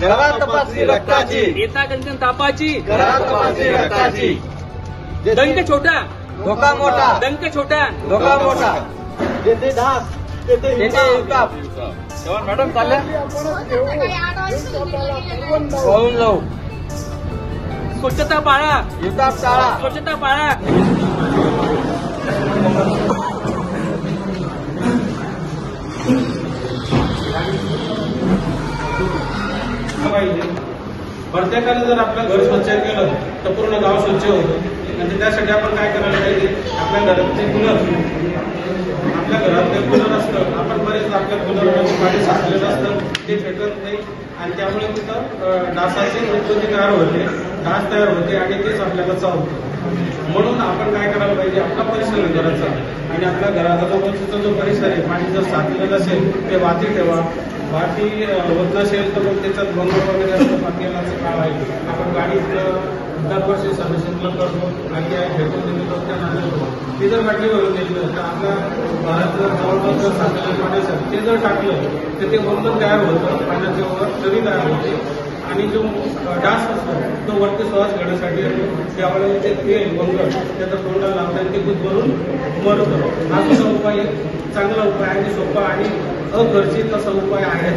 घरात तपासणी रक्ताची, येता गंजन तापाची, घरात तपासणी रक्ताची. डंक छोटा धोका मोठा, डंक छोटा धोका मोठा. जेथे धास तेथे हिवताप. मॅडम चालल्या पळून जाऊ. स्वच्छता पाळा, हिवताप टाळा. स्वच्छता पाळा. प्रत्येकाने जर आपलं घर स्वच्छ केलं तर पूर्ण गाव स्वच्छ होतं. म्हणजे त्यासाठी आपण काय करायला पाहिजे, आपल्या घरातले कूलर, आपल्या घरातले कूलर असतं, आपण बरेच आपल्या कूलरमध्ये पाणी साचलेलं असतं, ते फेकत नाही आणि त्यामुळे तिथं डासाची उत्पत्ती तयार होते, डास तयार होते आणि तेच आपल्याला चावतं. म्हणून आपण काय करायला पाहिजे, आपला परिसर घराचा आणि आपल्या घराचा जो परिसर आहे, पाणी जर साचलेलं असेल ते वाती ठेवा. वाती होत नसेल तर मग त्याच्यात बंद वगैरे असतं, पातेलाचं काळ आहे. आपण गाडीत दरवर्षी सर्व्हिसिंगला करतो आणि फेकून दिली तर त्या ते जर बाटली भरून घेतलं तर आपल्या घरात जर जवळपास जर साचलेलं पाणी असेल ते जर टाकलं तर ते बंद तयार होतं, पाण्याच्या वर तरी तयार होते आणि जो डास असतो तो वरती श्वास घेण्यासाठी त्यावेळेला ते तेल वंगळ त्याचा तोंडाला लावतात, ते दूध भरून मरतं. हा तसा उपाय चांगला उपाय आणि सोपा आणि अखर्चित असा उपाय आहे.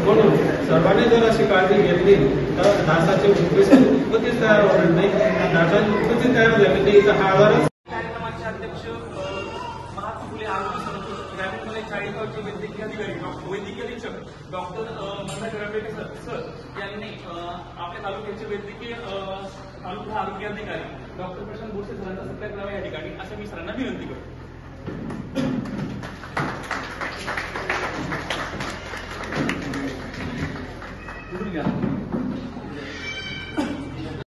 म्हणून सर्वांनी जर अशी काळजी घेतली तर डासाची उत्पत्तीच तयार होणार नाही. डासाची उत्पत्ती तयार झाली नाही तर हा आजारच. कार्यक्रमाचे अध्यक्ष महात्मा फुले आरोग्य संस्था ग्रामीण चाळीसगावचे वैद्यकीय अधिकारी वैद्यकीय अधीक्षक डॉक्टर मनोज रबेकर सर यांनी आपल्या तालुक्याचे वैद्यकीय तालुका आरोग्य अधिकारी डॉक्टर प्रशांत बोरसे सरांचा सत्कार करावा या ठिकाणी असं मी सरांना विनंती करतो.